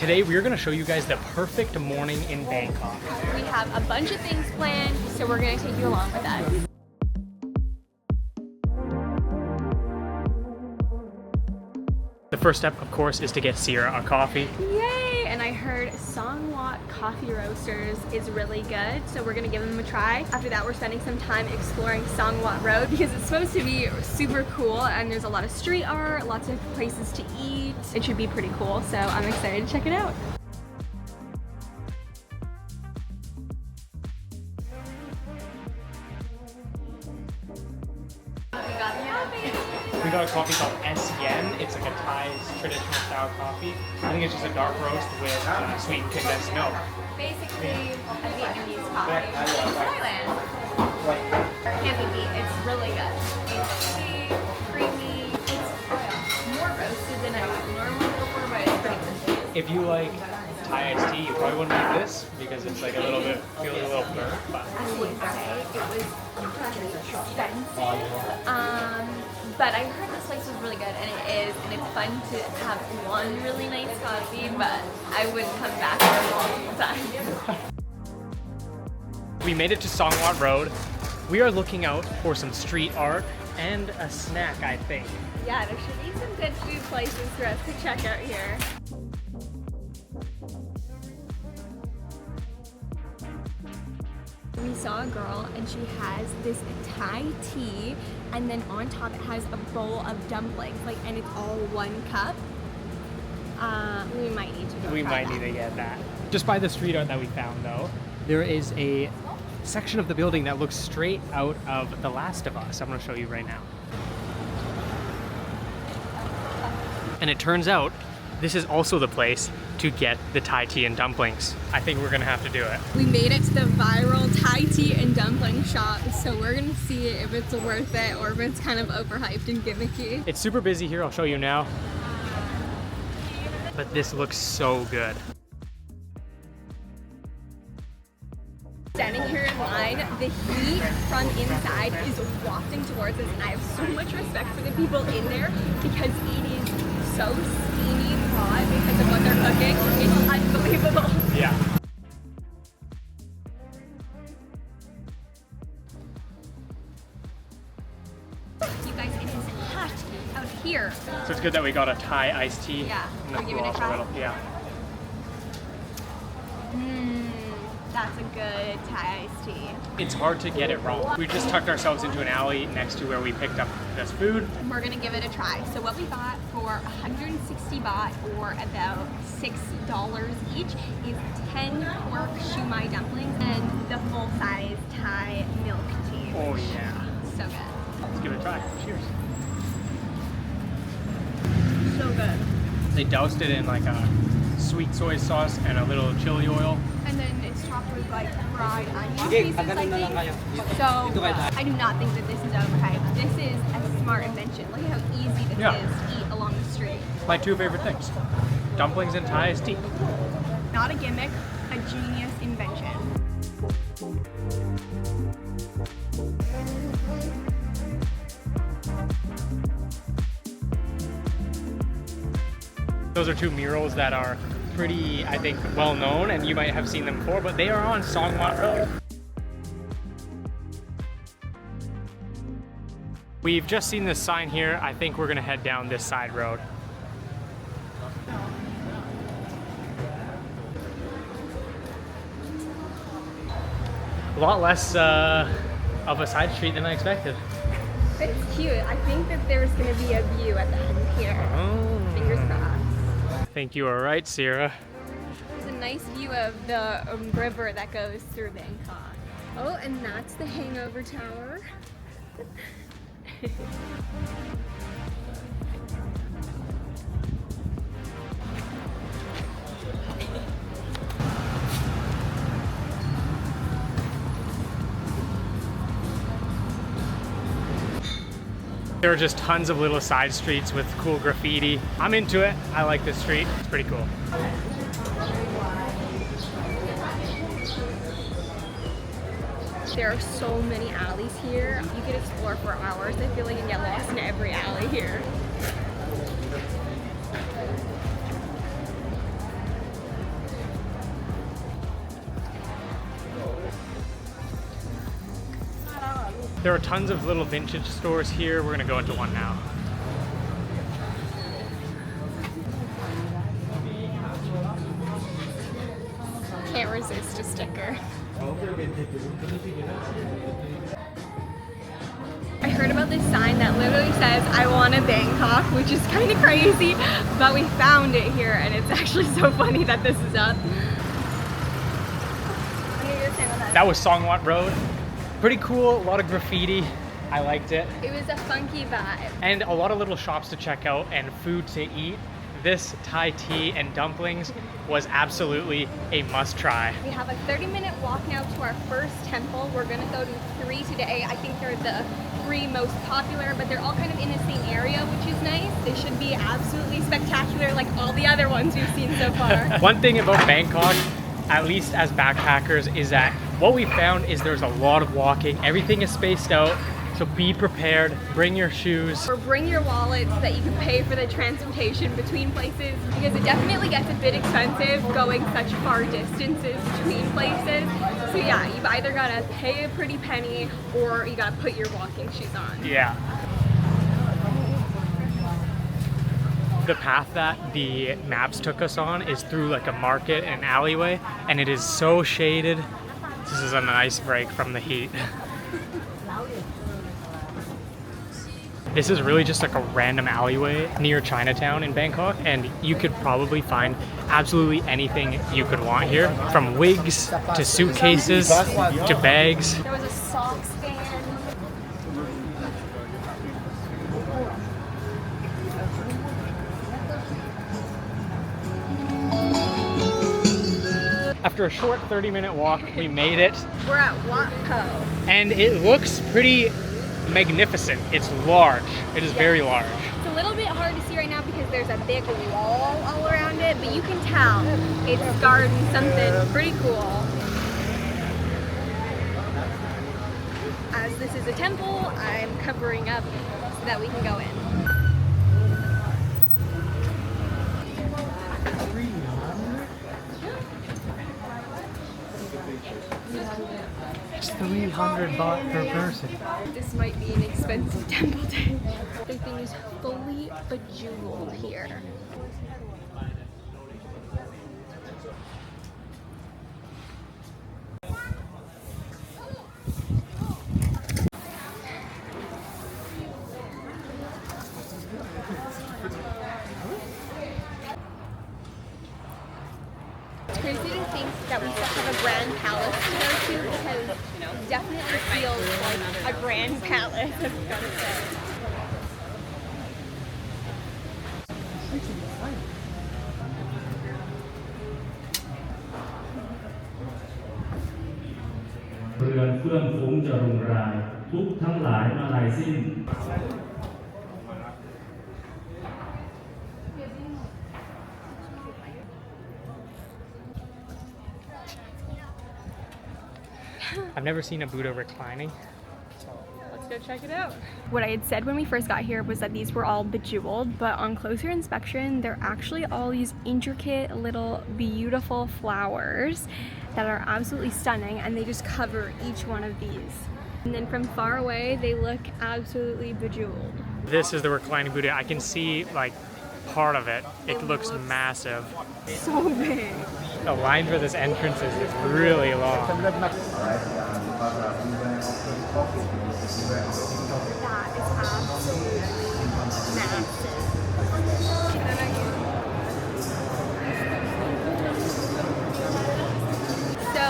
Today we're going to show you guys the perfect morning in Bangkok. We have a bunch of things planned, so we're going to take you along with us. The first step, of course, is to get Sierra a coffee. Yay! And I heard Wat Coffee Roasters is really good, so we're gonna give them a try. After that, we're spending some time exploring Wat Road because it's supposed to be super cool and there's a lot of street art, lots of places to eat. It should be pretty cool, so I'm excited to check it out. We got a coffee called S-Yen. It's like a Thai traditional style coffee. I think it's just a dark roast with sweetened condensed milk. Basically, a Vietnamese coffee from Thailand. Can't be beat. It's really good. It's sweet, creamy. It's more roasted than I would normally go for, but it's pretty good. If you like Thai iced tea, you probably wouldn't like this because it's like a little bit, feels a little burnt. But I would say it was expensive. But I heard this place was really good, and it is, and it's fun to have one really nice coffee, but I wouldn't come back for multiple times. We made it to Wat Road. We are looking out for some street art and a snack, I think. Yeah, there should be some good food places for us to check out here. We saw a girl and she has this Thai tea, and then on top it has a bowl of dumplings, and it's all one cup. We might need to go try that. Need to get that. Just by the street art that we found though, there is a section of the building that looks straight out of The Last of Us. I'm gonna show you right now. And it turns out this is also the place to get the Thai tea and dumplings. I think we're gonna have to do it. We made it to the viral Thai tea and dumpling shop, so we're gonna see if it's worth it or if it's kind of overhyped and gimmicky. It's super busy here, I'll show you now. But this looks so good. Standing here in line, the heat from inside is wafting towards us, and I have so much respect for the people in there because it is so steamy hot because of what they're cooking. It's unbelievable. Yeah. You guys, it is hot out here. So it's good that we got a Thai iced tea. Yeah, And we're the giving it a cool try. also yeah. That's a good Thai iced tea. It's hard to get it wrong. We just tucked ourselves into an alley next to where we picked up this food. We're gonna give it a try. So what we got for 160 baht, or about $6 each, is 10 pork shumai dumplings and the full-size Thai milk tea. Oh yeah. So good. Let's give it a try. Cheers. So good. They doused it in like a sweet soy sauce and a little chili oil. And then it's topped with fried onion pieces, I think. So I do not think that this is overhyped. This is a smart invention. Look at how easy this is to eat along the street. My two favorite things. Dumplings and Thai iced tea. Not a gimmick, a genius invention. Those are two murals that are pretty, I think, well known, and you might have seen them before, but they are on Wat Road. We've just seen this sign here. I think we're gonna head down this side road. A lot less of a side street than I expected. It's cute. I think that there's going to be a view at the end here. Oh. Fingers crossed. I think you are right, Sierra. There's a nice view of the river that goes through Bangkok. Oh, and that's the Hangover Tower. There are just tons of little side streets with cool graffiti. I'm into it. I like this street. It's pretty cool. There are so many alleys here. You could explore for hours. I feel like you can get lost in every alley here. There are tons of little vintage stores here. We're gonna go into one now. Can't resist a sticker. I heard about this sign that literally says, "I want a Bangkok," which is kind of crazy, but we found it here and it's actually so funny that this is up. That was Wat Road. Pretty cool, a lot of graffiti. I liked it. It was a funky vibe. And a lot of little shops to check out and food to eat. This Thai Tea and Dumplings was absolutely a must try. We have a 30-minute walk now to our first temple. We're gonna go to 3 today. I think they're the 3 most popular, but they're all kind of in the same area, which is nice. They should be absolutely spectacular like all the other ones we've seen so far. One thing about Bangkok, at least as backpackers, is that what we found is there's a lot of walking. Everything is spaced out. So be prepared, bring your shoes. Or bring your wallet so that you can pay for the transportation between places, because it definitely gets a bit expensive going such far distances between places. So yeah, you've either gotta pay a pretty penny or you gotta put your walking shoes on. Yeah. The path that the maps took us on is through like a market and alleyway, and it is so shaded. This is a nice break from the heat. This is really just like a random alleyway near Chinatown in Bangkok, and you could probably find absolutely anything you could want here, from wigs to suitcases to bags. There was a sock stand. After a short 30-minute walk, we made it. We're at Wat Pho. And it looks pretty magnificent. It's large. It is very large. It's a little bit hard to see right now because there's a big wall all around it, but you can tell it's guarding something pretty cool. As this is a temple, I'm covering up so that we can go in. It's 300 baht per person. This might be an expensive temple day. Everything is fully bejeweled here. It's crazy to think that we still have a grand palace to go to, because it definitely feels like a grand palace, I've got to say. I've never seen a Buddha reclining. Let's go check it out. What I had said when we first got here was that these were all bejeweled, but on closer inspection, they're actually all these intricate little beautiful flowers that are absolutely stunning, and they just cover each one of these. And then from far away, they look absolutely bejeweled. This is the reclining Buddha. I can see like part of it. It looks massive. So big. The line for this entrance is really long. That is absolutely massive. So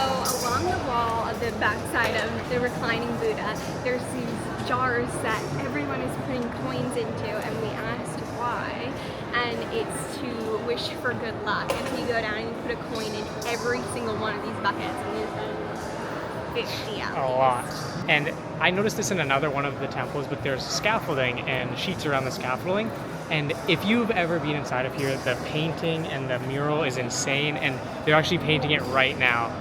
along the wall of the backside of the reclining Buddha, there's these jars that everyone is putting coins into, and we asked why, and it's to wish for good luck. And so you go down and you put a coin in every single one of these buckets, and there's 50 at least. A lot. And I noticed this in another one of the temples, but there's scaffolding and sheets around the scaffolding. And if you've ever been inside of here, the painting and the mural is insane, and they're actually painting it right now.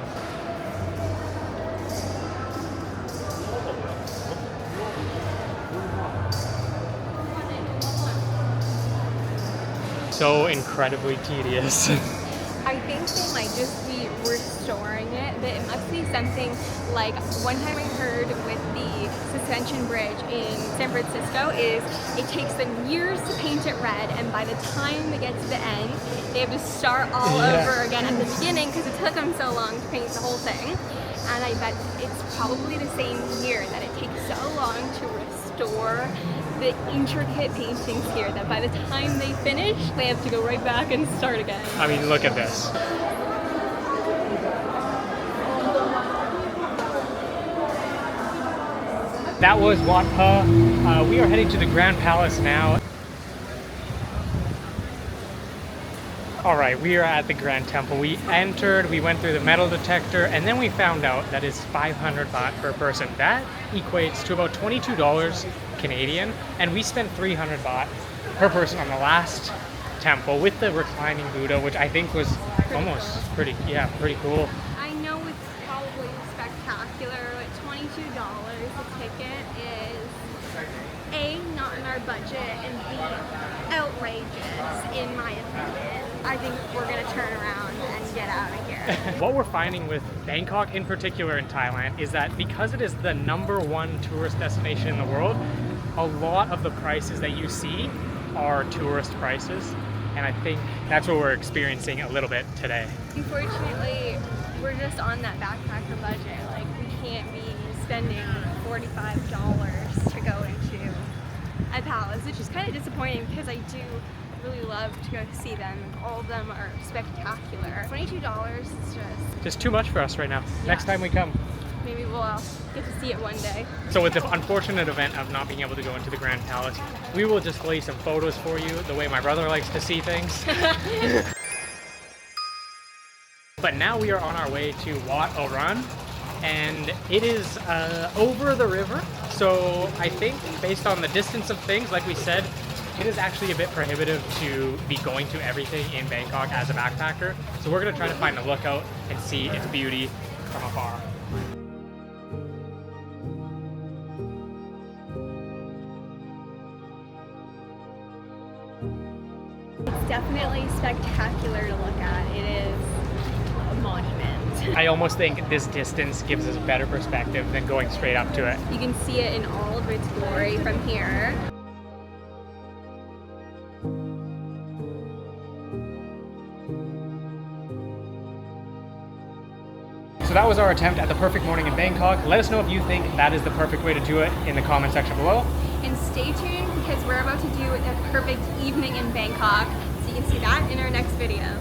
So incredibly tedious. I think they might just be restoring it, but it must be something like, one time I heard with the suspension bridge in San Francisco is it takes them years to paint it red, and by the time they get to the end, they have to start all over again at the beginning because it took them so long to paint the whole thing. And I bet it's probably the same here, that it takes so long to restore the intricate paintings here that by the time they finish, they have to go right back and start again. I mean, look at this. That was Wat Pho. We are heading to the Grand Palace now. All right, we are at the Grand Temple. We entered, we went through the metal detector, and then we found out that is 500 baht per person. That equates to about $22 Canadian, and we spent 300 baht per person on the last temple with the reclining Buddha, which I think was almost pretty cool. I know it's probably spectacular, but $22 a ticket is A, not in our budget, and B, outrageous in my opinion. I think we're gonna turn around and get out of here. What we're finding with Bangkok in particular in Thailand is that because it is the #1 tourist destination in the world, a lot of the prices that you see are tourist prices, and I think that's what we're experiencing a little bit today. Unfortunately, we're just on that backpacker budget. Like, we can't be spending $45 to go into a palace, which is kind of disappointing because I do really love to go see them. All of them are spectacular. $22 is just too much for us right now. Next time we come. Maybe we'll get to see it one day. So with the unfortunate event of not being able to go into the Grand Palace, we will display some photos for you the way my brother likes to see things. But now we are on our way to Wat Arun, and it is over the river. So I think based on the distance of things, like we said, it is actually a bit prohibitive to be going to everything in Bangkok as a backpacker. So we're gonna try to find a lookout and see its beauty from afar. It's definitely spectacular to look at. It is a monument. I almost think this distance gives us a better perspective than going straight up to it. You can see it in all of its glory from here. So that was our attempt at the perfect morning in Bangkok. Let us know if you think that is the perfect way to do it in the comment section below. And stay tuned because we're about to do the perfect evening in Bangkok. So you can see that in our next video.